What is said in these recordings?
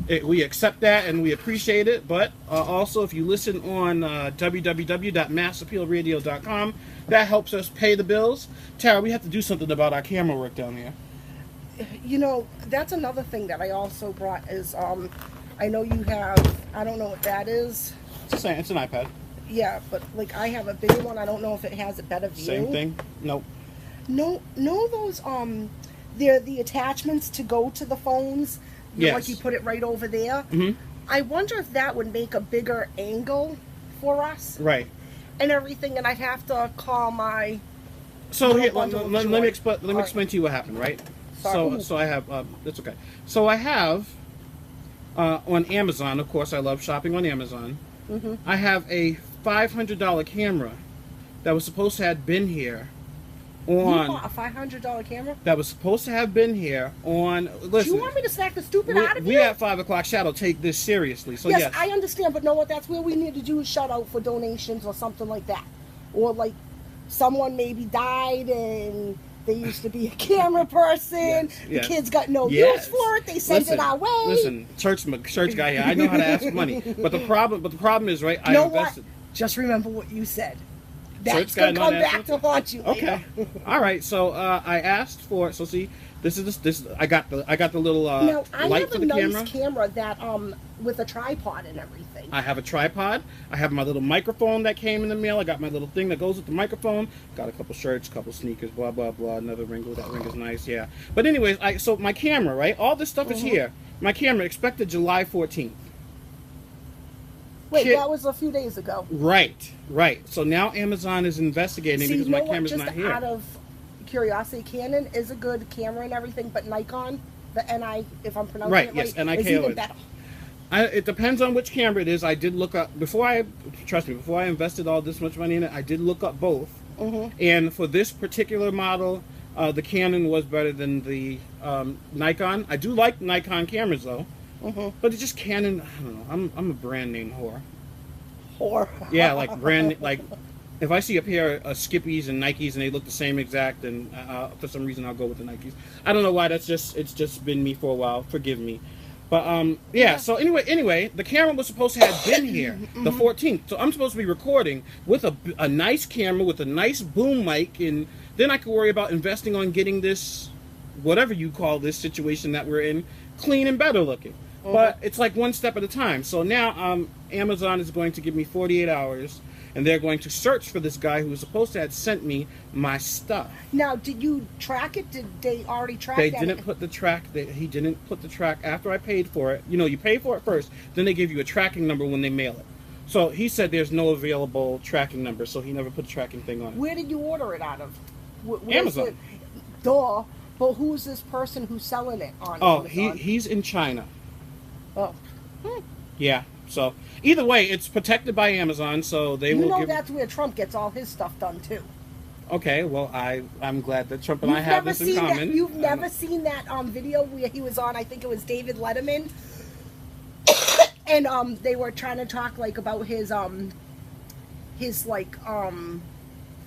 We accept that and we appreciate it. But also, if you listen on www.massappealradio.com, that helps us pay the bills. Tara, we have to do something about our camera work down here. You know, that's another thing that I also brought is, I know you have, I don't know what that is. It's an iPad. Yeah, but like I have a bigger one. I don't know if it has a better view. Same thing. Nope. No, those, they're the attachments to go to the phones. Yes. Like you put it right over there. Mm-hmm. I wonder if that would make a bigger angle for us. Right. And everything, and I'd have to call my... So here, let me explain to you what happened, right? Sorry. So I have, that's okay. So I have, on Amazon, of course, I love shopping on Amazon. Mm-hmm. I have a $500 camera that was supposed to have been here You on... bought a $500 camera? That was supposed to have been here on... Listen, Do you want me to snack the stupid out of you? We at 5 o'clock Shadow take this seriously. So yes, I understand, but know what? That's where we need to do a shout out for donations or something like that. Or like someone maybe died and they used to be a camera person. Yes. The kids got no use for it. They sent it our way. Listen, church guy here. I know how to ask for money, but the problem is, right? You know what? Just remember what you said. That's gonna come back to haunt you later. Okay. All right. So I asked for. So see, this. I got the little now, light for the camera. I have a nice camera that with a tripod and everything. I have a tripod. I have my little microphone that came in the mail. I got my little thing that goes with the microphone. Got a couple shirts, couple sneakers, blah blah blah. Another ring. That ring is nice. Yeah. But anyways, so my camera, right? All this stuff is here. My camera expected July 14th. Wait, that was a few days ago. Right. So now Amazon is investigating because my camera's not here. Out of curiosity, Canon is a good camera and everything, but Nikon, the NI, if I'm pronouncing it right, yes, is even better. It depends on which camera it is. I did look up before I invested all this much money in it. I did look up both, and for this particular model, the Canon was better than the Nikon. I do like Nikon cameras though. But it's just Canon. I don't know. I'm a brand name whore. Yeah, like like if I see a pair of Skippies and Nikes and they look the same exact, and for some reason I'll go with the Nikes. I don't know why. It's just been me for a while. Forgive me. But yeah. So anyway, the camera was supposed to have been here the 14th. So I'm supposed to be recording with a nice camera with a nice boom mic, and then I could worry about investing on getting this, whatever you call this situation that we're in, clean and better looking. But it's like one step at a time. So now Amazon is going to give me 48 hours, and they're going to search for this guy who was supposed to have sent me my stuff. Now, did you track it? Did they already track it? They didn't put the track. He didn't put the track after I paid for it. You know, you pay for it first, then they give you a tracking number when they mail it. So he said there's no available tracking number, so he never put a tracking thing on it. Where did you order it out of? Amazon. Duh. But who's this person who's selling it on Amazon? He's in China. Oh. Yeah. So either way, it's protected by Amazon, so they will. You know that's where Trump gets all his stuff done too. Okay. Well, I'm glad that Trump and I have this in common. You've never seen that video where he was on? I think it was David Letterman, and they were trying to talk like about his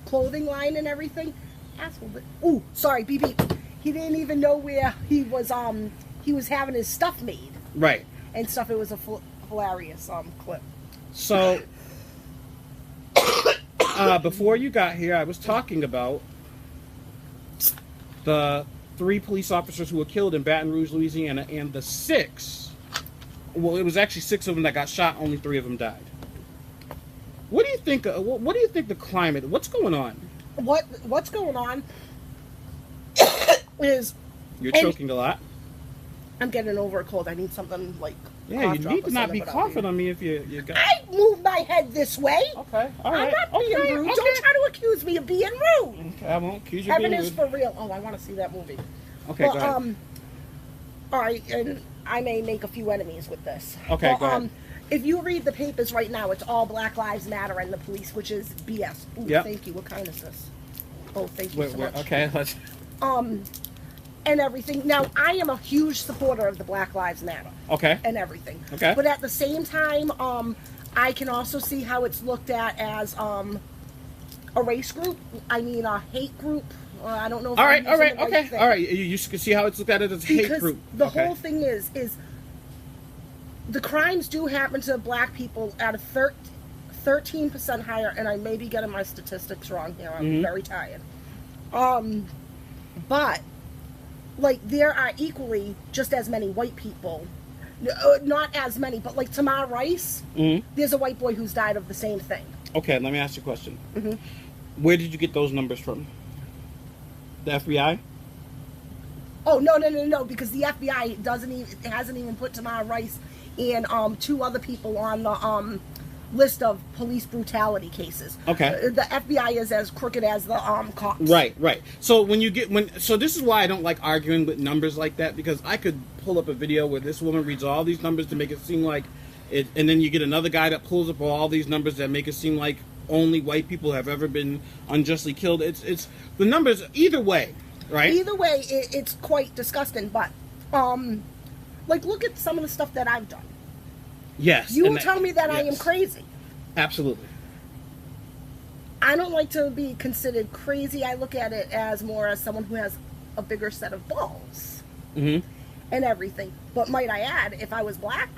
clothing line and everything. Asshole. Ooh, sorry, beep beep. He didn't even know where he was having his stuff made. Right. And stuff. It was a hilarious clip. So, before you got here, I was talking about the 3 police officers who were killed in Baton Rouge, Louisiana, and the 6. Well, it was actually 6 of them that got shot. Only 3 of them died. What do you think? What do you think the climate? What's going on? What's going on is you're choking a lot. I'm getting over a cold. I need something like... Yeah, you need to not be coughing on me if you got... I move my head this way. Okay, all right. I'm not being rude. Okay. Don't try to accuse me of being rude. Okay, I won't accuse you of being rude. Heaven is for real. Oh, I want to see that movie. Okay, go ahead. All right, and I may make a few enemies with this. Okay, go ahead. If you read the papers right now, it's all Black Lives Matter and the police, which is BS. Ooh, yep. Thank you. What kind is this? Oh, thank you so much. Okay, let's... And everything. Now, I am a huge supporter of the Black Lives Matter. Okay. And everything. Okay. But at the same time, I can also see how it's looked at as a race group. I mean, a hate group. I don't know if all right, okay. All right, you can see how it's looked at as a hate group. The whole thing is the crimes do happen to black people at a 13% higher, and I may be getting my statistics wrong here. I'm very tired. But like there are equally just as many white people. Not as many, but like Tamar Rice, there's a white boy who's died of the same thing. Okay, let me ask you a question. Where did you get those numbers from? The FBI? Oh no! Because the FBI hasn't even put Tamar Rice and 2 other people on the list of police brutality cases. Okay. The FBI is as crooked as the cops. Right. So so this is why I don't like arguing with numbers like that, because I could pull up a video where this woman reads all these numbers to make it seem like it, and then you get another guy that pulls up all these numbers that make it seem like only white people have ever been unjustly killed. It's the numbers either way, right? Either way, it's quite disgusting. But like look at some of the stuff that I've done. Yes. You will tell me that I am crazy. Absolutely. I don't like to be considered crazy. I look at it as more as someone who has a bigger set of balls and everything. But might I add, if I was black,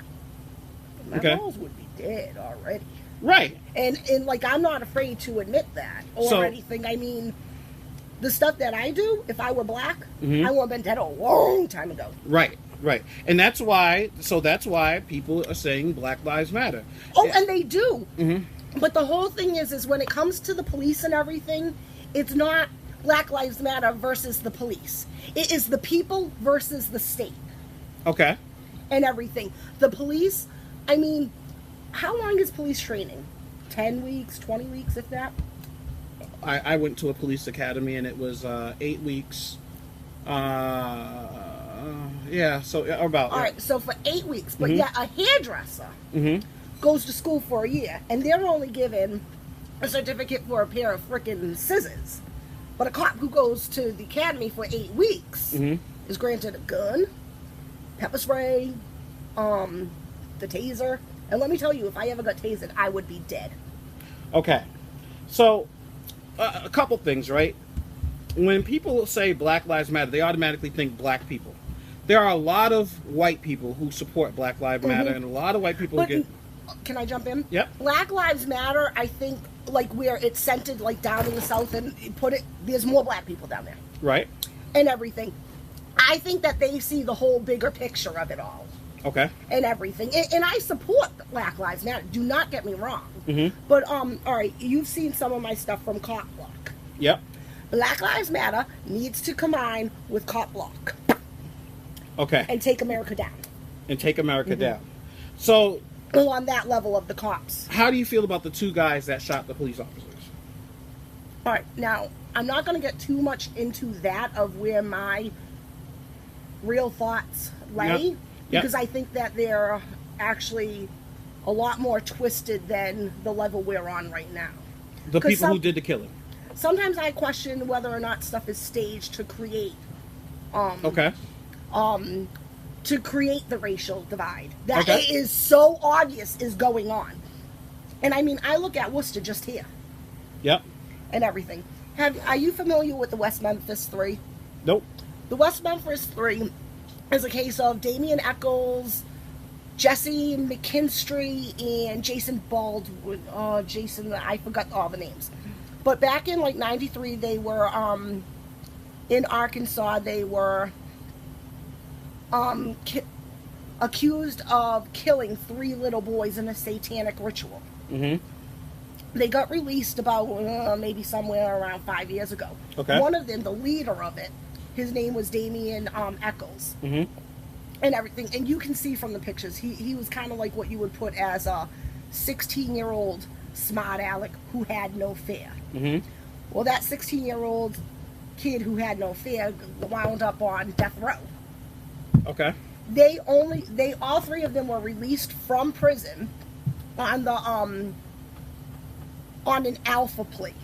my balls would be dead already. Right. And like I'm not afraid to admit that or anything. I mean, the stuff that I do, if I were black, I would have been dead a long time ago. Right. And that's why people are saying Black Lives Matter. Oh, and they do. But the whole thing is when it comes to the police and everything, it's not Black Lives Matter versus the police. It is the people versus the state. Okay. And everything. The police, I mean, how long is police training? 10 weeks, 20 weeks, if that? I went to a police academy and it was 8 weeks. Yeah, so about. All right, so for 8 weeks. But yeah, a hairdresser goes to school for a year, and they're only given a certificate for a pair of frickin' scissors. But a cop who goes to the academy for 8 weeks is granted a gun, pepper spray, the taser. And let me tell you, if I ever got tasered, I would be dead. Okay. So, a couple things, right? When people say Black Lives Matter, they automatically think black people. There are a lot of white people who support Black Lives Matter, and a lot of white people get... Can I jump in? Yep. Black Lives Matter, I think, like where it's centered, like down in the South, and there's more black people down there. Right. And everything. I think that they see the whole bigger picture of it all. Okay. And everything. And I support Black Lives Matter. Do not get me wrong. But, all right, you've seen some of my stuff from Cop Block. Yep. Black Lives Matter needs to combine with Cop Block. Okay. And take America down. And take America down. So... Well, on that level of the cops. How do you feel about the 2 guys that shot the police officers? All right, now, I'm not going to get too much into that of where my real thoughts lay, because I think that they're actually a lot more twisted than the level we're on right now. The people who did the killing? Sometimes I question whether or not stuff is staged to create to create the racial divide that is so obvious is going on. And I mean, I look at Worcester just here. Yep. And everything. Are you familiar with the West Memphis 3? Nope. The West Memphis 3 is a case of Damien Echols, Jesse McKinstry, and Jason Baldwin. I forgot all the names. But back in like 93, they were in Arkansas. They were accused of killing 3 little boys in a satanic ritual. They got released about maybe somewhere around 5 years ago. Okay. One of them, the leader of it, his name was Damien Echols. And everything. And you can see from the pictures, he was kind of like what you would put as a 16-year-old smart aleck who had no fear. Well, that 16-year-old kid who had no fear wound up on death row. Okay. All 3 of them were released from prison on the on an alpha plea.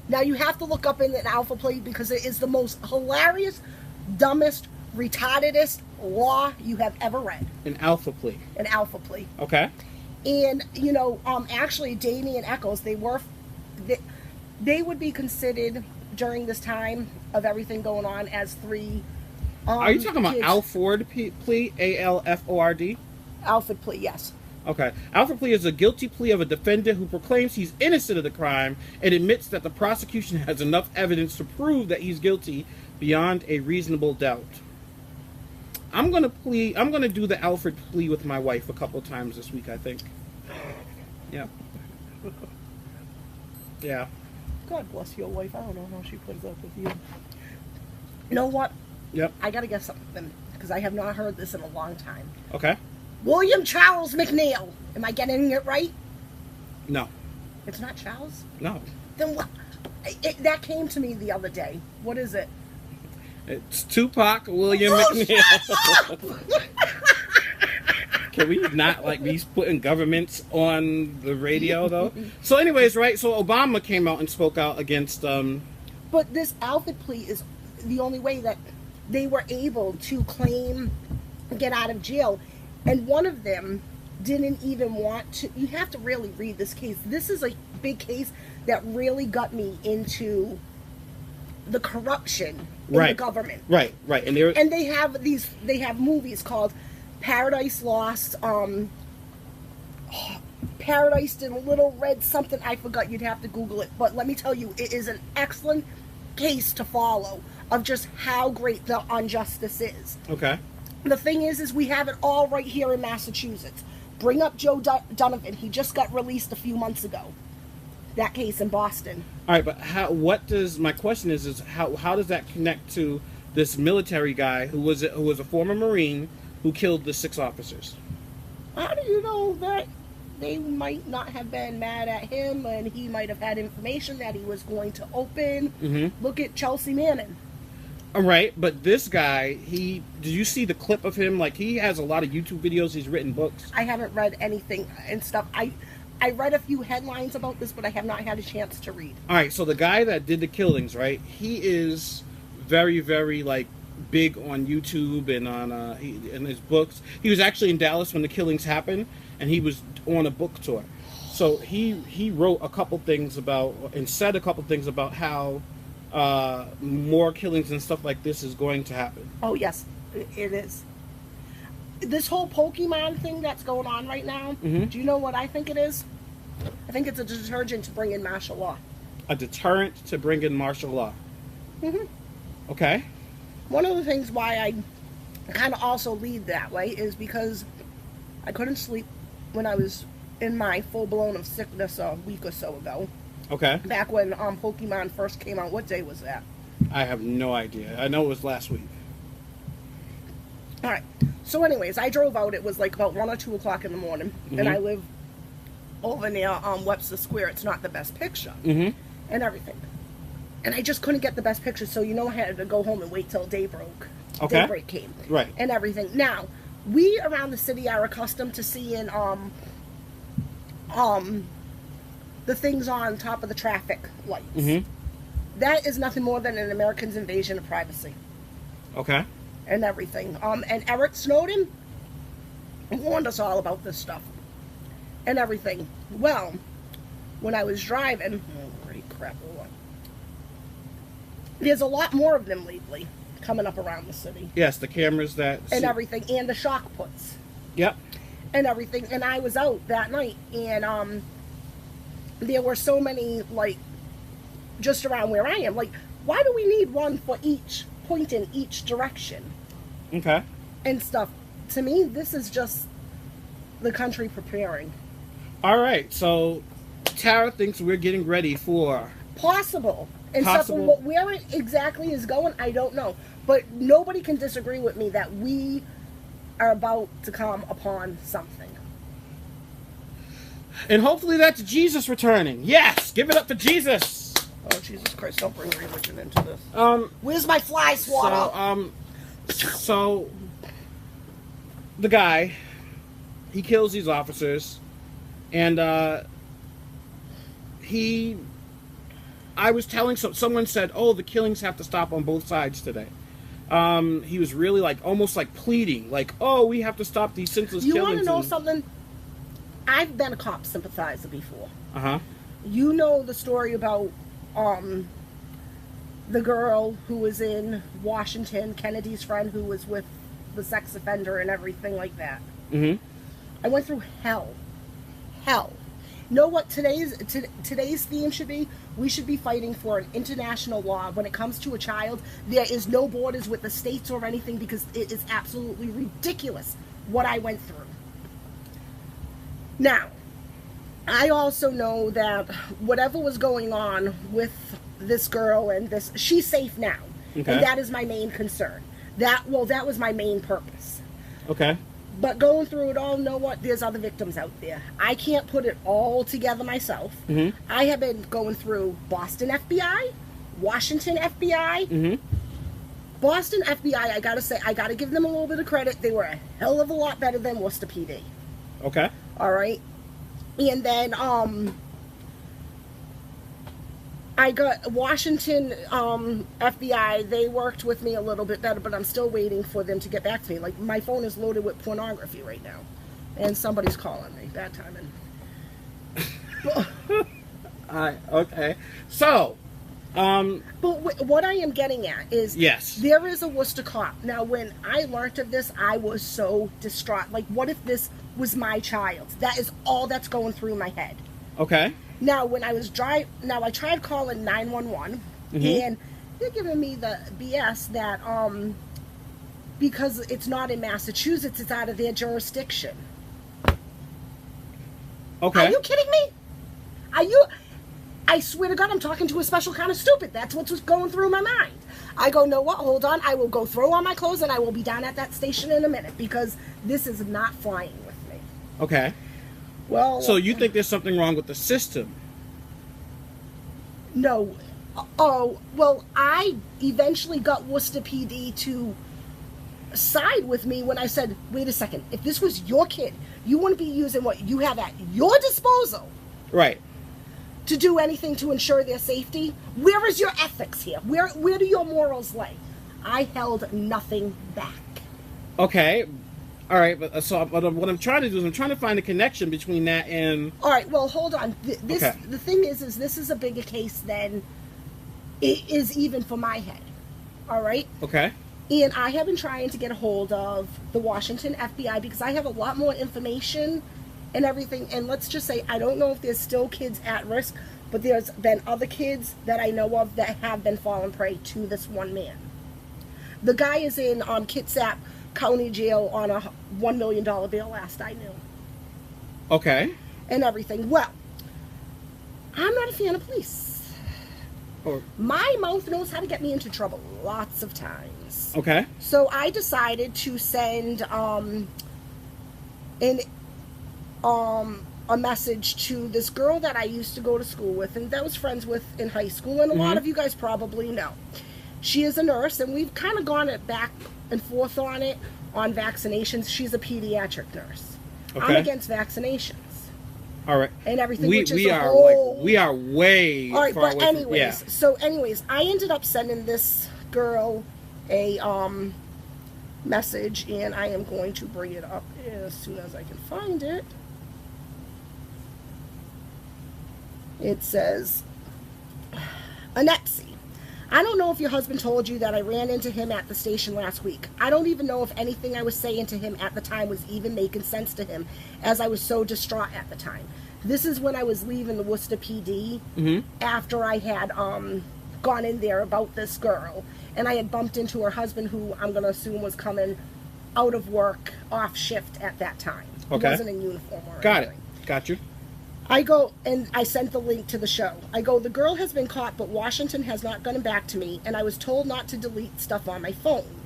Now you have to look up in an alpha plea because it is the most hilarious, dumbest, retardedest law you have ever read. An alpha plea. An alpha plea. Okay. And actually Damien Echols, they would be considered during this time of everything going on as 3. Are you talking about Alford plea? ALFORD? Alfred plea, yes. Okay. Alfred plea is a guilty plea of a defendant who proclaims he's innocent of the crime and admits that the prosecution has enough evidence to prove that he's guilty beyond a reasonable doubt. I'm gonna do the Alfred plea with my wife a couple times this week, I think. Yeah. Yeah. God bless your wife. I don't know how she puts up with you. You know what? Yep. I gotta guess something, because I have not heard this in a long time. Okay. William Charles McNeil. Am I getting it right? No. It's not Charles? No. Then what? That came to me the other day. What is it? It's Tupac William McNeil. Can we not be putting governments on the radio though? So, anyways, right? So Obama came out and spoke out against. But this Alfred plea is the only way that they were able to get out of jail, and one of them didn't even want to. You have to really read this case. This is a big case that really got me into the corruption in the government. Right. And they have movies called Paradise Lost, Paradise in Little Red something. I forgot. You'd have to Google it. But let me tell you, it is an excellent case to follow of just how great the injustice is. Okay. The thing is we have it all right here in Massachusetts. Bring up Joe Donovan. He just got released a few months ago. That case in Boston. All right, but my question is how does that connect to this military guy who was a former Marine who killed the 6 officers? How do you know that they might not have been mad at him, and he might have had information that he was going to open? Mm-hmm. Look at Chelsea Manning. All right, but this guy, did you see the clip of him? He has a lot of YouTube videos. He's written books. I haven't read anything and stuff. I read a few headlines about this, but I have not had a chance to read. All right, so the guy that did the killings, right? He is very, very big on YouTube and on in his books. He was actually in Dallas when the killings happened, and he was on a book tour. So he wrote a couple things about and said a couple things about how more killings and stuff like this is going to happen. Oh yes, it is. This whole Pokemon thing that's going on right now, mm-hmm. Do you know what I think it is? I think it's a detergent to bring in martial law. A deterrent to bring in martial law. Mm-hmm. Okay. One of the things why I kind of also lead that way is because I couldn't sleep when I was in my full-blown of sickness a week or so ago. Okay. Back when Pokemon first came out. What day was that? I have no idea. I know it was last week. All right. So anyways, I drove out. It was about 1 or 2 o'clock in the morning. Mm-hmm. And I live over near Webster Square. It's not the best picture. Mm-hmm. And everything. And I just couldn't get the best picture. So, I had to go home and wait till day broke. Okay. Daybreak came. Right. And everything. Now, we around the city are accustomed to seeing the things on top of the traffic lights. Mm-hmm. That is nothing more than an American's invasion of privacy. Okay. And everything. And Eric Snowden warned us all about this stuff. And everything. Well, when I was driving, oh, great crap, there's a lot more of them lately coming up around the city. Yes, the cameras that... And everything. And the shock puts. Yep. And everything. And I was out that night, and there were so many, just around where I am. Why do we need one for each point in each direction? Okay. And stuff. To me, this is just the country preparing. All right, so Tara thinks we're getting ready for... Possible. And stuff, where it exactly is going, I don't know. But nobody can disagree with me that we are about to come upon something. And hopefully that's Jesus returning. Yes! Give it up for Jesus! Oh, Jesus Christ, don't bring religion into this. Where's my fly swatter? So, the guy, he kills these officers, and, I was telling someone said, oh, the killings have to stop on both sides today. He was really almost pleading, oh, we have to stop these senseless killings. You want to know something? I've been a cop sympathizer before. Uh-huh. You know the story about the girl who was in Washington, Kennedy's friend who was with the sex offender and everything like that. Mm-hmm. I went through hell. Hell. You know what today's theme should be? We should be fighting for an international law when it comes to a child. There is no borders with the states or anything, because it is absolutely ridiculous what I went through. Now, I also know that whatever was going on with this girl and this, she's safe now. Okay. And that is my main concern. That was my main purpose. Okay. But going through it all, know what? There's other victims out there. I can't put it all together myself. Mm-hmm. I have been going through Boston FBI, Washington FBI. Mm-hmm. Boston FBI, I gotta say, I gotta give them a little bit of credit. They were a hell of a lot better than Worcester PD. Okay. All right. And then I got Washington FBI. They worked with me a little bit better, but I'm still waiting for them to get back to me. Like, my phone is loaded with pornography right now, and somebody's calling me. Bad timing. Okay. So, but what I am getting at is, yes, there is a Worcester cop. Now, when I learned of this, I was so distraught. Like, what if this was my child? That is all that's going through my head. okay. Now, when I was I tried calling 911, and they're giving me the BS that because it's not in Massachusetts, it's out of their jurisdiction. Okay. Are you kidding me? I swear to God, I'm talking to a special kind of stupid. That's what's going through my mind. I go, no, what? Hold on. I will go throw on my clothes and I will be down at that station in a minute, because this is not flying with me. Okay. Well, So you think there's something wrong with the system? no. Oh, well, I eventually got Worcester PD to side with me when I said, wait a second, if this was your kid, you wouldn't be using what you have at your disposal Right. to do anything to ensure their safety. Where is your ethics here? Where do your morals lay? I held nothing back. Okay. All right. But what I'm trying to do is I'm trying to find a connection between that and. All right, well, hold on. Okay. The thing is this is a bigger case than it is even for my head. All right? Okay. And I have been trying to get a hold of the Washington FBI, because I have a lot more information and everything. And let's just say, I don't know if there's still kids at risk, but there's been other kids that I know of that have been fallen prey to this one man. The guy is in Kitsap County Jail on a $1 million bail, last I knew. Okay. And everything. Well, I'm not a fan of police. Or, My mouth knows how to get me into trouble lots of times. okay. So I decided to send a message to this girl that I used to go to school with and that I was friends with in high school, and a lot of you guys probably know. She is a nurse, and we've kind of gone back and forth on it on vaccinations. She's a pediatric nurse. Okay. I'm against vaccinations. All right. And everything, We which is we a are whole... like we are way All right, far but away anyways, from, yeah. so anyways, I ended up sending this girl a message, and I am going to bring it up as soon as I can find it. It says, Anepsi, I don't know if your husband told you that I ran into him at the station last week. I don't even know if anything I was saying to him at the time was even making sense to him, as I was so distraught at the time. This is when I was leaving the Worcester PD, after I had gone in there about this girl, and I had bumped into her husband, who I'm going to assume was coming out of work off shift at that time. Okay. He wasn't in uniform or Got it. anything. Got you. I go, and I sent the link to the show. I go, the girl has been caught, but Washington has not gotten back to me, and I was told not to delete stuff on my phone.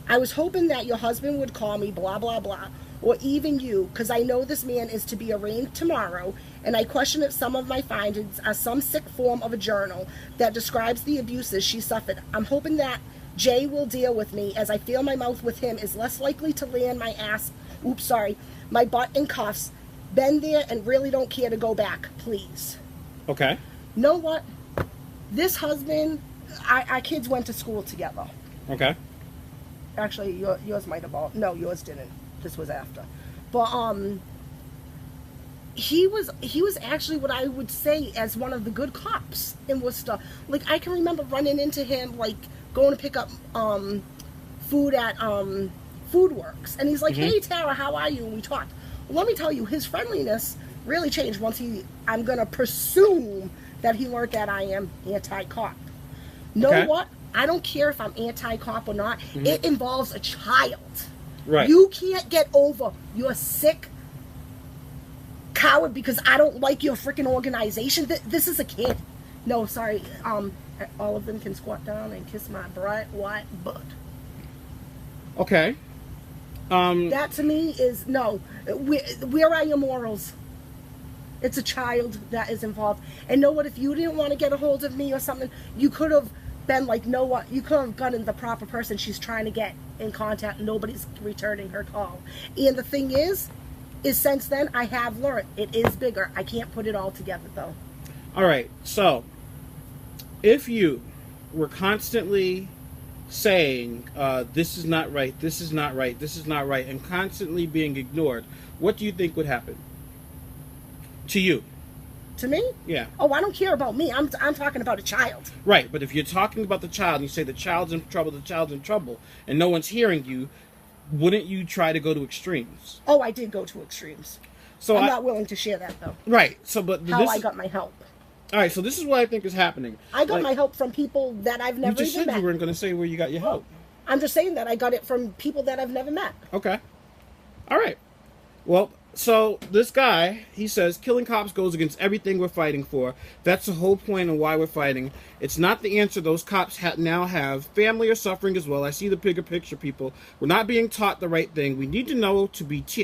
I was hoping that your husband would call me, blah, blah, blah, or even you, because I know this man is to be arraigned tomorrow, and I question if some of my findings are some sick form of a journal that describes the abuses she suffered. I'm hoping that Jay will deal with me, as I feel my mouth with him is less likely to land my butt in cuffs. Been there and really don't care to go back, please. Okay. Know what? This husband, our kids went to school together. Okay. Actually, yours might have all... No, yours didn't. This was after. But, he was actually what I would say as one of the good cops in Worcester. Like, I can remember running into him, like, going to pick up, food at, Food Works. And he's like, hey, Tara, how are you? And we talked. Let me tell you, his friendliness really changed once I'm going to presume that he learned that I am anti-cop. Know what? I don't care if I'm anti-cop or not. Mm-hmm. It involves a child. Right. You can't get over your sick coward because I don't like your freaking organization. This is a kid. No, sorry. All of them can squat down and kiss my bright white butt. Okay. That to me is no. Where are your morals? It's a child that is involved. And know what? If you didn't want to get a hold of me or something, you could have been like, know what? You could have gotten the proper person. She's trying to get in contact. Nobody's returning her call. And the thing is since then I have learned it is bigger. I can't put it all together though. All right. So, if you were constantly saying this is not right, this is not right, this is not right, and constantly being ignored, what do you think would happen to you? To me? Yeah. Oh, I don't care about me. I'm talking about a child. Right, but if you're talking about the child and you say the child's in trouble, and no one's hearing you, wouldn't you try to go to extremes? Oh, I did go to extremes. So I'm not willing to share that though. Right. So, but I got my help. All right. So this is what I think is happening. I got my help from people that I've never even met. You just said you weren't going to say where you got your help. I'm just saying that I got it from people that I've never met. Okay. All right. Well, so this guy, he says, killing cops goes against everything we're fighting for. That's the whole point of why we're fighting. It's not the answer those cops now have. Family are suffering as well. I see the bigger picture, people. We're not being taught the right thing. We need to know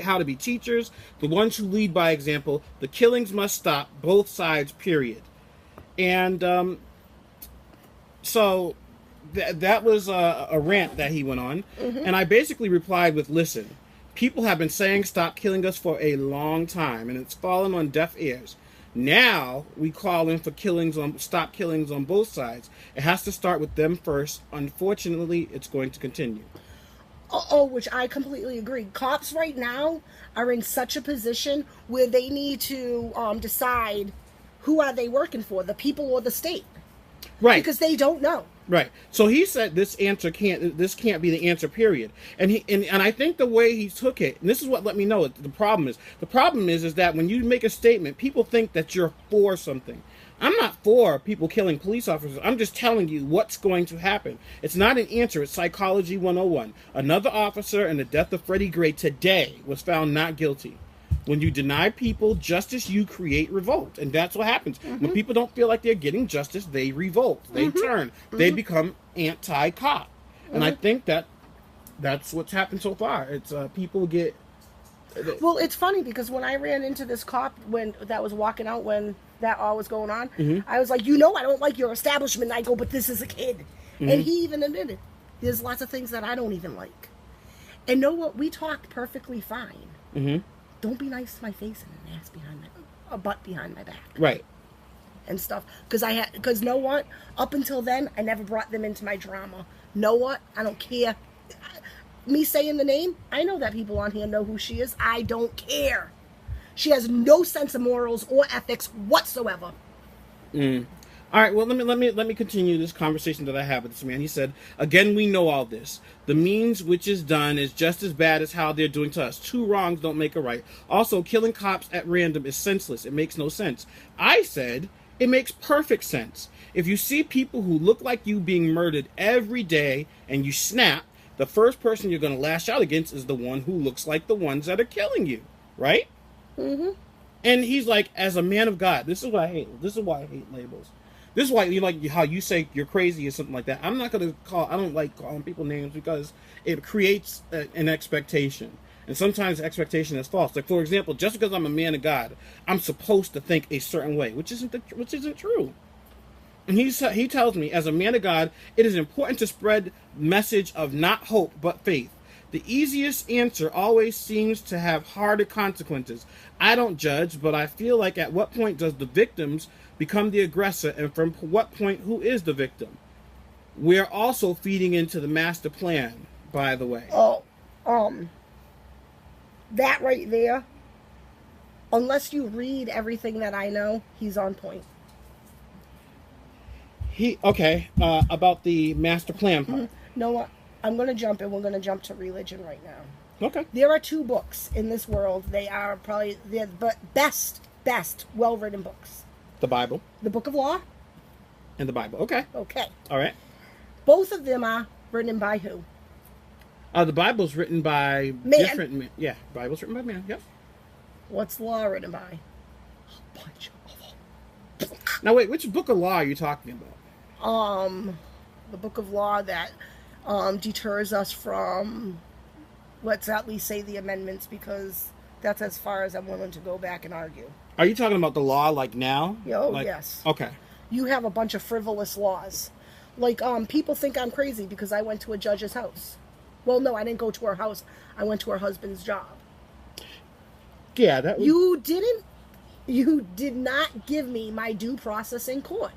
how to be teachers, the ones who lead by example. The killings must stop, both sides, period. And so that was a rant that he went on. Mm-hmm. And I basically replied with, listen, people have been saying stop killing us for a long time, and it's fallen on deaf ears. Now we call in for stop killings on both sides. It has to start with them first. Unfortunately, it's going to continue. Which I completely agree. Cops right now are in such a position where they need to decide who are they working for, the people or the state. Right. Because they don't know. Right. So he said this can't be the answer, period. And I think the way he took it, and this is what let me know the problem is that when you make a statement, people think that you're for something. I'm not for people killing police officers. I'm just telling you what's going to happen. It's not an answer. It's psychology 101. Another officer in the death of Freddie Gray today was found not guilty. When you deny people justice, you create revolt. And that's what happens. Mm-hmm. When people don't feel like they're getting justice, they revolt. They turn. Mm-hmm. They become anti-cop. Mm-hmm. And I think that's what's happened so far. It's people get... Well, it's funny because when I ran into this cop that was walking out when that all was going on, I was like, I don't like your establishment. And I go, but this is a kid. And he even admitted, there's lots of things that I don't even like. And know what? We talked perfectly fine. Mm-hmm. Don't be nice to my face and an ass butt behind my back. Right. And stuff. Because know what? Up until then, I never brought them into my drama. Know what? I don't care. Me saying the name, I know that people on here know who she is. I don't care. She has no sense of morals or ethics whatsoever. All right, well, let me continue this conversation that I have with this man. He said, again, we know all this. The means which is done is just as bad as how they're doing to us. Two wrongs don't make a right. Also, killing cops at random is senseless. It makes no sense. I said, it makes perfect sense. If you see people who look like you being murdered every day and you snap, the first person you're going to lash out against is the one who looks like the ones that are killing you, right? Mm-hmm. And he's like, as a man of God, this is what I hate. This is why I hate labels. This is why you like how you say you're crazy or something like that. I don't like calling people names because it creates an expectation. And sometimes the expectation is false. Like, for example, just because I'm a man of God, I'm supposed to think a certain way, which isn't true. And he tells me, as a man of God, it is important to spread message of not hope, but faith. The easiest answer always seems to have harder consequences. I don't judge, but I feel like at what point does the victims become the aggressor, and from what point, who is the victim? We're also feeding into the master plan, by the way. That right there, unless you read everything that I know, he's on point. About the master plan part. No, I'm going to jump, and we're going to jump to religion right now. Okay. There are two books in this world. They are probably the best well-written books. The Bible The Book of Law. and the Bible. Okay. Okay. All right. Both of them are written by who? The Bible's written by Man. different men. Yeah, Bible's written by man. Yep. What's Law written by? A bunch of them. Now wait, which book of law are you talking about? The Book of Law that deters us from, let's at least say, the amendments, because that's as far as I'm willing to go back and argue. Are you talking about the law like now? Oh, Like- yes. Okay. You have a bunch of frivolous laws. Like, people think I'm crazy because I went to a judge's house. Well, no, I didn't go to her house. I went to her husband's job. Yeah, that was... You did not give me my due process in court.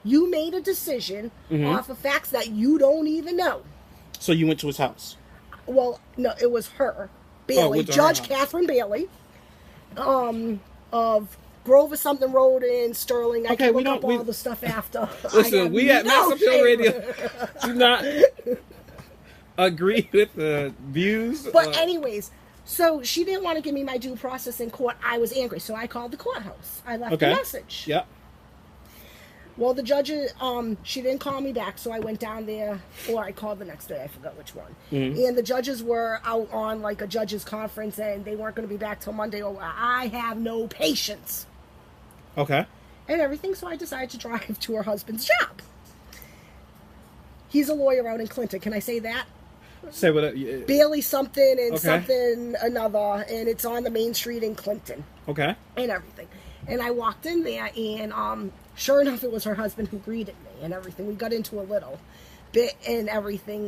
You made a decision off of facts that you don't even know. So you went to his house. Well, no, it was her, Bailey, went to her Judge house. Catherine Bailey, of Grover something Road in Sterling. I Okay, can we look up don't- we- all the stuff after. I Listen, have we at no Mass Appeal shame. Radio do not agree with the views. But anyways, so she didn't want to give me my due process in court. I was angry, so I called the courthouse. I left Okay. a message. Yep. Well, the judge, she didn't call me back, so I went down there, or I called the next day, I forgot which one. And the judges were out on, like, a judges conference, and they weren't going to be back till Monday. Oh, I have no patience. Okay. And everything, so I decided to drive to her husband's job. He's a lawyer out in Clinton. Can I say that? Say what? Bailey something and Okay. something another, and it's on the main street in Clinton. Okay. And everything. And I walked in there, and sure enough, it was her husband who greeted me and everything. We got into a little bit and everything.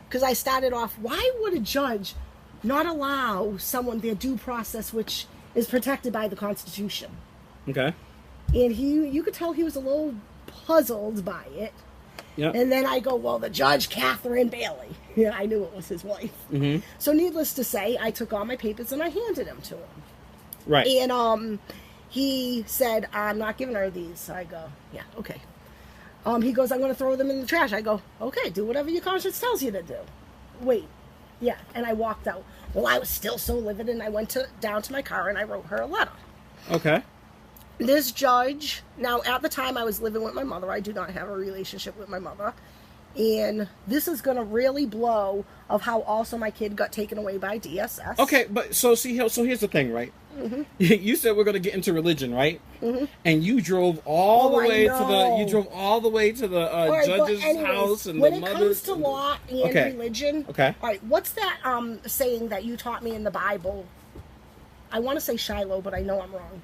Because I started off, why would a judge not allow someone their due process, which is protected by the Constitution? Okay. And you could tell he was a little puzzled by it. Yep. And then I go, well, the Judge Catherine Bailey. Yeah, I knew it was his wife. Mm-hmm. So needless to say, I took all my papers and I handed them to him. Right. And he said, I'm not giving her these. I go, yeah, okay. He goes, I'm going to throw them in the trash. I go, okay, do whatever your conscience tells you to do. Wait, yeah. And I walked out. Well, I was still so livid, and I went down to my car and I wrote her a letter. Okay. This judge, now at the time I was living with my mother. I do not have a relationship with my mother. And this is going to really blow of how also my kid got taken away by DSS. Okay, but so here's the thing, right? Mm-hmm. You said we're going to get into religion, right? Mm-hmm. And you drove all the way to the All right, judge's but anyways, house and when the it mother's. comes to law and Okay. religion, Okay. all right, what's that saying that you taught me in the Bible? I want to say Shiloh, but I know I'm wrong.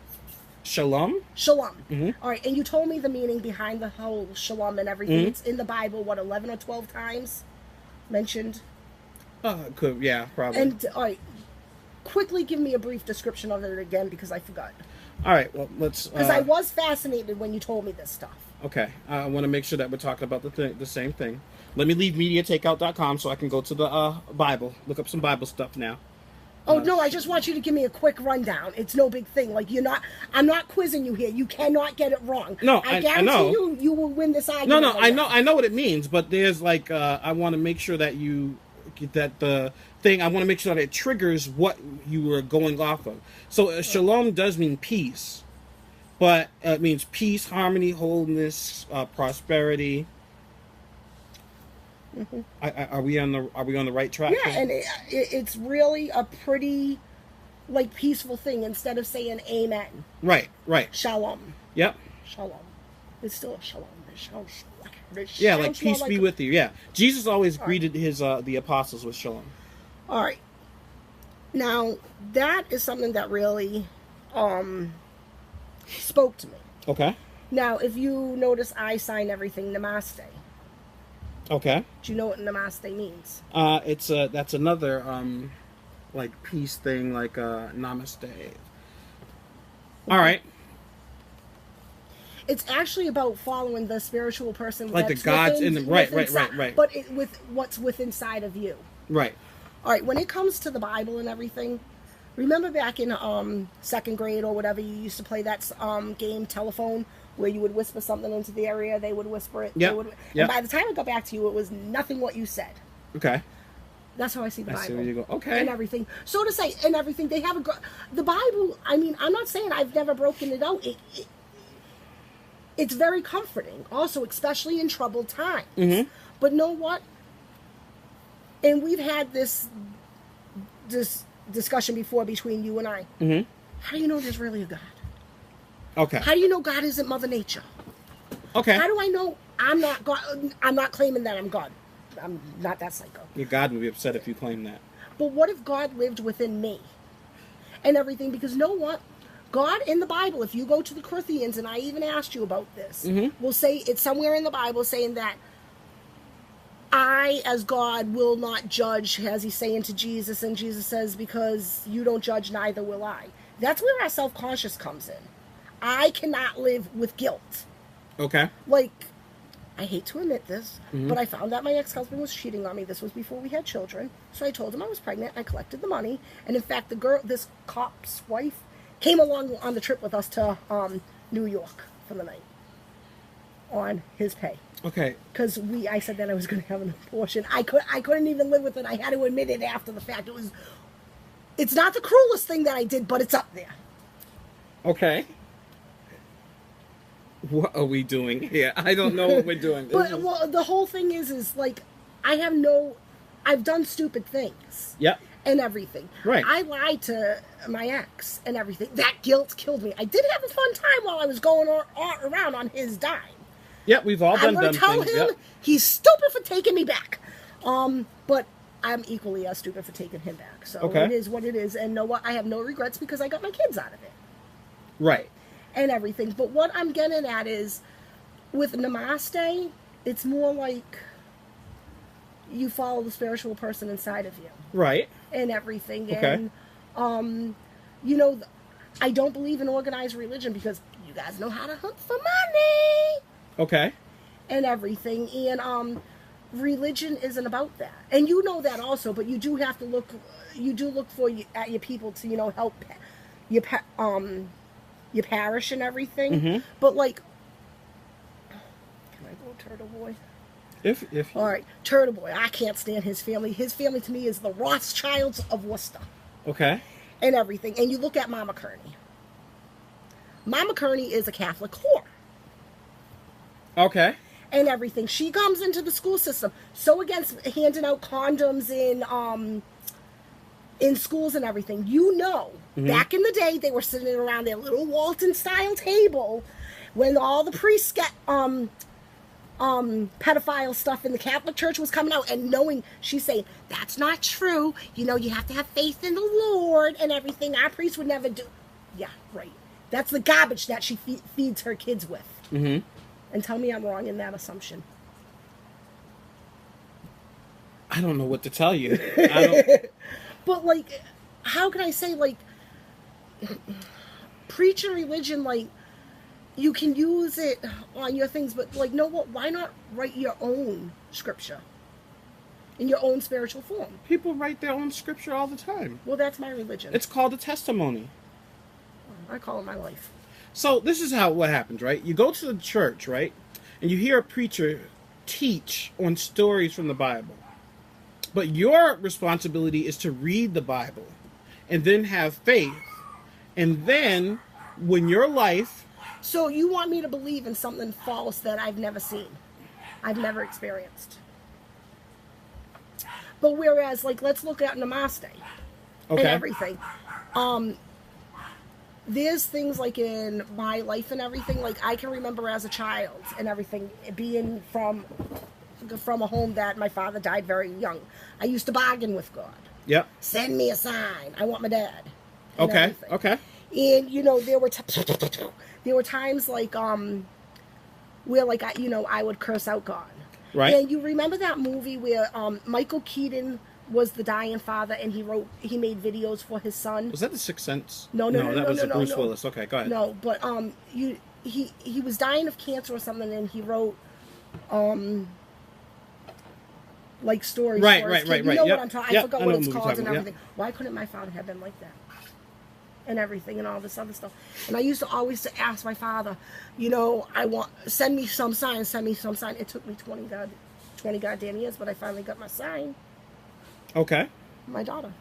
Shalom. Shalom. Mm-hmm. All right, and you told me the meaning behind the whole shalom and everything. Mm-hmm. It's in the Bible, what, 11 or 12 times mentioned? Yeah, probably. And, all right, quickly give me a brief description of it again, because I forgot. All right, well, let's. Because I was fascinated when you told me this stuff. Okay, I want to make sure that we're talking about the same thing. Let me leave MediaTakeout.com so I can go to the Bible, look up some Bible stuff now. Oh, no, I just want you to give me a quick rundown. It's no big thing. Like, I'm not quizzing you here. You cannot get it wrong. No, I I guarantee know. you will win this argument. No, I know what it means, but there's like, I want to make sure that I want to make sure that it triggers what you were going off of. So shalom does mean peace, but it means peace, harmony, wholeness, prosperity. Mm-hmm. Are we on the right track? Yeah, and it's really a pretty, like, peaceful thing. Instead of saying amen, Right. shalom. Yep. Shalom. It's still a shalom. Yeah, like peace be with you. Yeah, Jesus always greeted his the apostles with shalom. All right. Now, that is something that really spoke to me. Okay. Now, if you notice, I sign everything namaste. Okay. Do you know what namaste means? It's that's another like peace thing, like namaste. All right. It's actually about following the spiritual person, Like the that's gods within- in the- right. But with what's within inside of you. Right. All right. When it comes to the Bible and everything, remember back in second grade or whatever, you used to play that game Telephone, where you would whisper something into the area, they would whisper it. Yeah. And Yep. by the time it got back to you, it was nothing what you said. Okay. That's how I see the Bible. I see where you go. Okay. And everything. So to say, and everything, they have the Bible, I mean, I'm not saying I've never broken it out. It's very comforting, also, especially in troubled times. Mm-hmm. But know what? And we've had this discussion before between you and I. Mm-hmm. How do you know there's really a God? Okay. How do you know God isn't Mother Nature? Okay. How do I know I'm not God? I'm not claiming that I'm God. I'm not that psycho. Your God would be upset if you claim that. But what if God lived within me and everything? Because know what? God in the Bible, if you go to the Corinthians, and I even asked you about this, will say it's somewhere in the Bible saying that I, as God, will not judge, as he's saying to Jesus, and Jesus says, because you don't judge, neither will I. That's where our self-conscious comes in. I cannot live with guilt. Okay. Like, I hate to admit this, but I found out my ex-husband was cheating on me. This was before we had children. So I told him I was pregnant. I collected the money. And in fact, this cop's wife, came along on the trip with us to New York for the night on his pay. Okay. Because I said that I was going to have an abortion. I couldn't even live with it. I had to admit it after the fact. It's not the cruelest thing that I did, but it's up there. Okay. What are we doing here? I don't know what we're doing. Well, the whole thing is like, I've done stupid things. Yep. And everything. Right. I lied to my ex and everything. That guilt killed me. I did have a fun time while I was going around on his dime. Yep, we've all done I'm going to tell him he's stupid for taking me back. But I'm equally as stupid for taking him back. So It is what it is. And know what? I have no regrets because I got my kids out of it. Right. And everything. But what I'm getting at is, with Namaste, it's more like you follow the spiritual person inside of you. Right. And everything. Okay. And, you know, I don't believe in organized religion because you guys know how to hunt for money. Okay. And everything. And religion isn't about that. And you know that also, but you do have to look at your people to, you know, help your parish and everything. Mm-hmm. But like, can I go Turtle Boy? If all right, Turtle Boy. I can't stand his family. His family to me is the Rothschilds of Worcester. Okay. And everything. And you look at Mama Kearney. Mama Kearney is a Catholic whore. Okay. And everything. She comes into the school system so against handing out condoms in schools and everything. You know, back in the day, they were sitting around their little Walton-style table when all the priests get pedophile stuff in the Catholic Church was coming out, and knowing, she's saying, that's not true. You know, you have to have faith in the Lord and everything. Our priest would never do. Yeah, right. That's the garbage that she feeds her kids with. Mm-hmm. And tell me I'm wrong in that assumption. I don't know what to tell you. But, like, how can I say, like, preaching religion, like, you can use it on your things, but, like, know what? Why not write your own scripture in your own spiritual form? People write their own scripture all the time. Well, that's my religion. It's called a testimony. I call it my life. So this is what happens, right? You go to the church, right? And you hear a preacher teach on stories from the Bible. But your responsibility is to read the Bible and then have faith. And then when your life... So you want me to believe in something false that I've never seen, I've never experienced. But whereas, like, let's look at Namaste and everything. There's things like in my life and everything, like I can remember as a child and everything, being from a home that my father died very young. I used to bargain with God. Yep. Send me a sign. I want my dad. Okay. Everything. Okay. And you know, there were times like where like I would curse out God. Right. And you remember that movie where Michael Keaton was the dying father, and he made videos for his son. Was that The Sixth Sense? No, that was Bruce Willis. Okay, go ahead. No, but he was dying of cancer or something, and he wrote like stories. Right. You know what I'm talking? I forgot what it's called and everything. Yep. Why couldn't my father have been like that? And everything and all this other stuff. And I used to always ask my father, you know, send me some sign. It took me 20 goddamn years, but I finally got my sign. Okay. My daughter.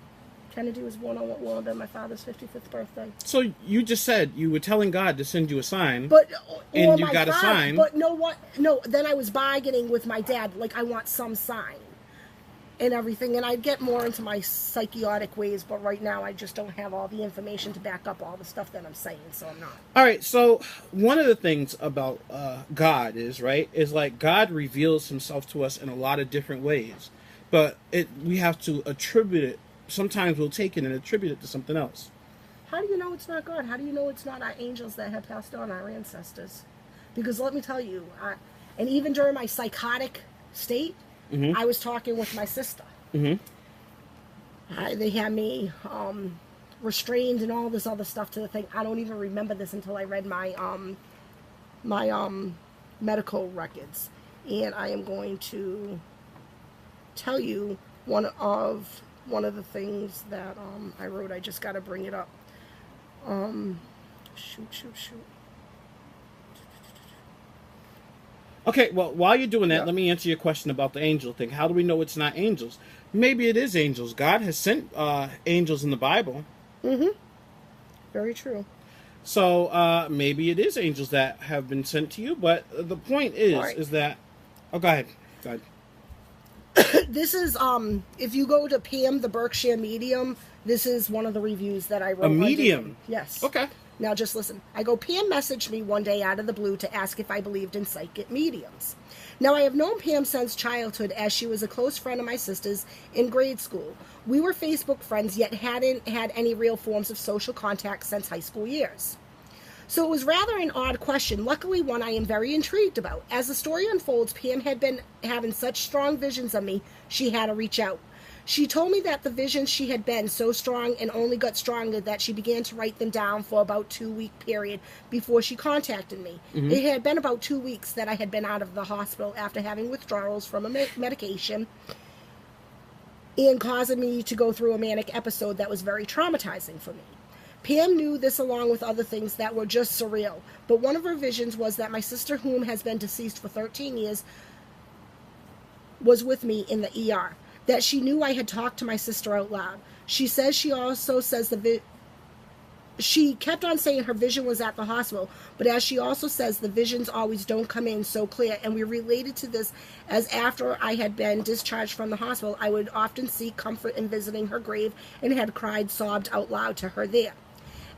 Kennedy was born on what will have been my father's 55th birthday. So you just said you were telling God to send you a sign, But and you got a sign. But no, what? No, then I was bargaining with my dad. Like, I want some sign and everything. And I'd get more into my psychotic ways, but right now I just don't have all the information to back up all the stuff that I'm saying, so I'm not. All right, so one of the things about God is like God reveals himself to us in a lot of different ways, but we have to attribute it. Sometimes we'll take it and attribute it to something else. How do you know it's not God? How do you know it's not our angels that have passed on our ancestors? Because let me tell you, and even during my psychotic state, I was talking with my sister. They had me restrained and all this other stuff to the thing. I don't even remember this until I read my medical records. And I am going to tell you one of the things that I wrote. I just got to bring it up. Shoot. Okay, well, while you're doing that, let me answer your question about the angel thing. How do we know it's not angels? Maybe it is angels. God has sent angels in the Bible. Very true. So maybe it is angels that have been sent to you. But the point is that... Oh, go ahead. This is, if you go to Pam, the Berkshire Medium, this is one of the reviews that I wrote. A medium? Yes. Okay. Now just listen. I go, Pam messaged me one day out of the blue to ask if I believed in psychic mediums. Now, I have known Pam since childhood, as she was a close friend of my sister's in grade school. We were Facebook friends, yet hadn't had any real forms of social contact since high school years. So it was rather an odd question, luckily one I am very intrigued about. As the story unfolds, Pam had been having such strong visions of me, she had to reach out. She told me that the visions she had been so strong and only got stronger that she began to write them down for about 2-week period before she contacted me. It had been about 2 weeks that I had been out of the hospital after having withdrawals from a medication and causing me to go through a manic episode that was very traumatizing for me. Pam knew this along with other things that were just surreal, but one of her visions was that my sister, whom has been deceased for 13 years, was with me in the ER. That she knew I had talked to my sister out loud. She says she also says she kept on saying her vision was at the hospital, but as she also says, the visions always don't come in so clear, and we related to this as after I had been discharged from the hospital, I would often seek comfort in visiting her grave and had sobbed out loud to her there.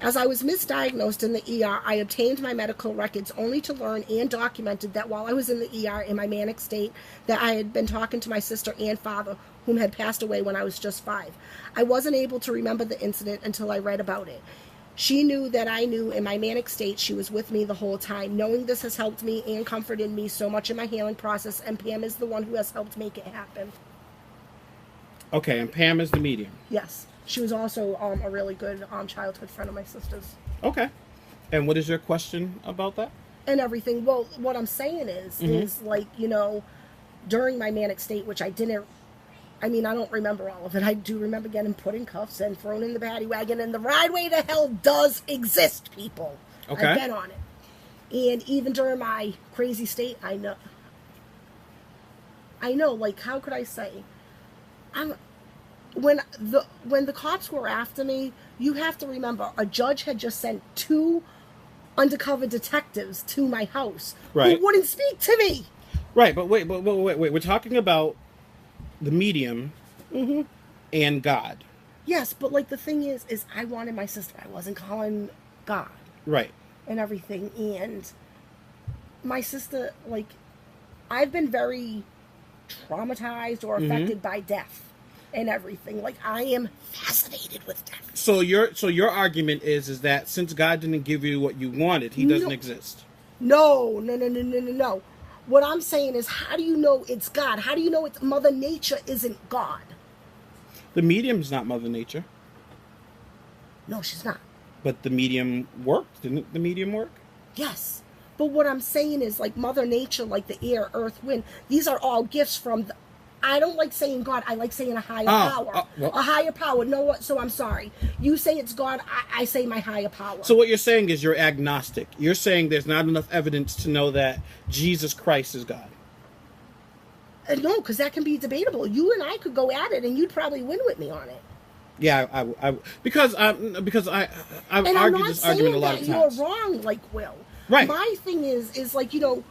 As I was misdiagnosed in the ER, I obtained my medical records only to learn and documented that while I was in the ER in my manic state, that I had been talking to my sister and father, whom had passed away when I was just 5. I wasn't able to remember the incident until I read about it. She knew that I knew in my manic state she was with me the whole time. Knowing this has helped me and comforted me so much in my healing process, and Pam is the one who has helped make it happen. Okay, and Pam is the medium. Yes. She was also a really good childhood friend of my sister's. Okay. And what is your question about that? And everything. Well, what I'm saying is like, during my manic state, which I don't remember all of it. I do remember getting put in cuffs and thrown in the paddy wagon, and the rideway to hell does exist, people. Okay. I've been on it. And even during my crazy state, I know, like, how could I say? When the cops were after me, you have to remember, a judge had just sent 2 undercover detectives to my house who wouldn't speak to me. Right, but wait. We're talking about the medium and God. Yes, but like the thing is I wanted my sister. I wasn't calling God. Right. And everything. And my sister, like, I've been very traumatized or affected by death. And everything. Like, I am fascinated with death. So your argument is that since God didn't give you what you wanted, he doesn't exist. No. What I'm saying is, how do you know it's God? How do you know it's Mother Nature isn't God? The medium is not Mother Nature. No, she's not. But the medium worked. Didn't the medium work? Yes. But what I'm saying is, like, Mother Nature, like the air, earth, wind, these are all gifts from I don't like saying God. I like saying a higher power. A higher power. No, what? So I'm sorry. You say it's God. I say my higher power. So what you're saying is you're agnostic. You're saying there's not enough evidence to know that Jesus Christ is God. No, because that can be debatable. You and I could go at it, and you'd probably win with me on it. Yeah, because I've And I'm argued not this argument a saying lot that of you're times. wrong, like Will. Right. My thing is like, you know,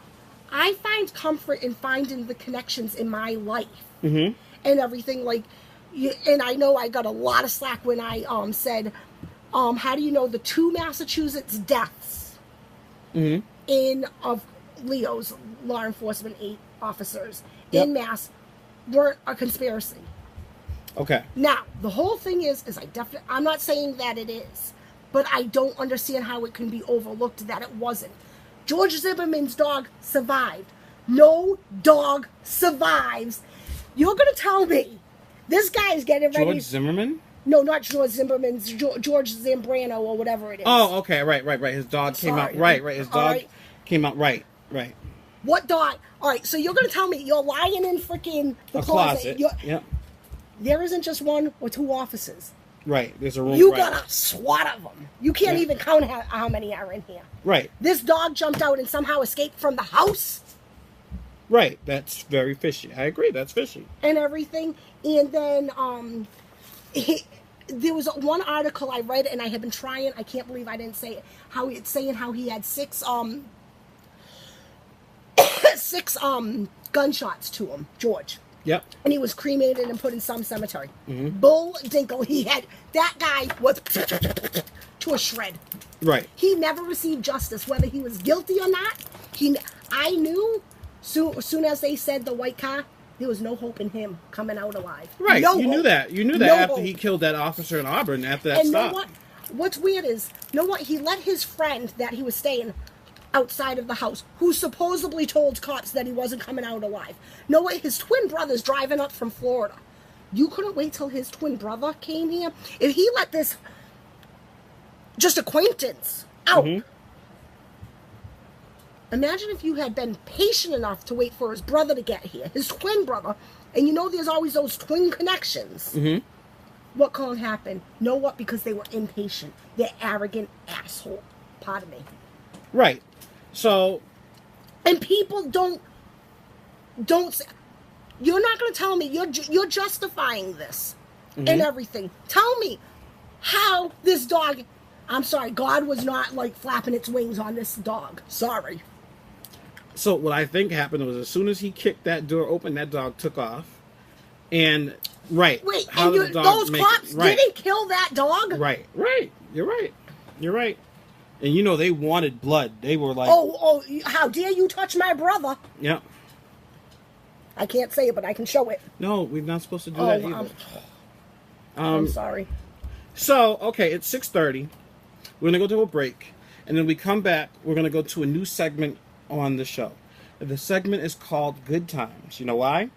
I find comfort in finding the connections in my life and everything. Like, and I know I got a lot of slack when I said, how do you know the 2 Massachusetts deaths in of Leo's law enforcement officers in Mass weren't a conspiracy? Okay. Now, the whole thing is I'm not saying that it is, but I don't understand how it can be overlooked that it wasn't. George Zimmerman's dog survived. No dog survives. You're going to tell me this guy is getting ready. George Zimmerman? No, not George Zimmerman's, George Zambrano or whatever it is. Oh, okay, right. His dog came out. Right. His dog came out. Right. What dog? All right, so you're going to tell me you're lying in freaking the closet. Yep. There isn't just 1 or 2 officers. Right. There's a room. You got a SWAT of them. You can't even count how many are in here. Right. This dog jumped out and somehow escaped from the house. Right. That's very fishy. I agree. That's fishy. And everything. And then there was one article I read, and I had been trying. I can't believe I didn't say it. How it's saying how he had 6 gunshots to him, George. Yep. And he was cremated and put in some cemetery. Bull Dinkle. That guy was to a shred. Right. He never received justice, whether he was guilty or not. I knew as soon as they said the white car, there was no hope in him coming out alive. Right. No you hope. knew that. You knew that No after hope. he killed that officer in Auburn after that And stop. know what? What's weird is, he let his friend that he was staying outside of the house, who supposedly told cops that he wasn't coming out alive. No way, his twin brother's driving up from Florida. You couldn't wait till his twin brother came here? If he let this just acquaintance out, imagine if you had been patient enough to wait for his brother to get here, his twin brother, and you know there's always those twin connections. What could happen? Know what? Because they were impatient. They're arrogant asshole. Pardon me. Right. So. And people don't say, you're not going to tell me, you're justifying this and everything. Tell me how this dog, I'm sorry, God was not like flapping its wings on this dog. Sorry. So what I think happened was as soon as he kicked that door open, that dog took off. And, right. Wait, how and did the dog those cops didn't kill that dog? Right. You're right. And you know, they wanted blood. They were like... Oh, how dare you touch my brother? Yeah. I can't say it, but I can show it. No, we're not supposed to do that either. I'm sorry. So, okay, it's 6:30. We're going to go to a break. And then we come back. We're going to go to a new segment on the show. The segment is called Good Times. You know why?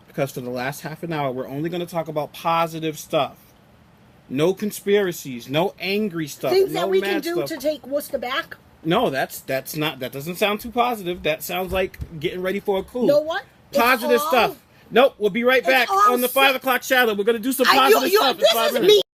Because for the last half an hour, we're only going to talk about positive stuff. No conspiracies, no angry stuff. Things no that we mad can do stuff. to take Worcester back? No, that doesn't sound too positive. That sounds like getting ready for a coup. You know what? Positive stuff. Nope, we'll be right back all on the 5 o'clock shadow. We're going to do some positive stuff. in This 5 is minutes. me.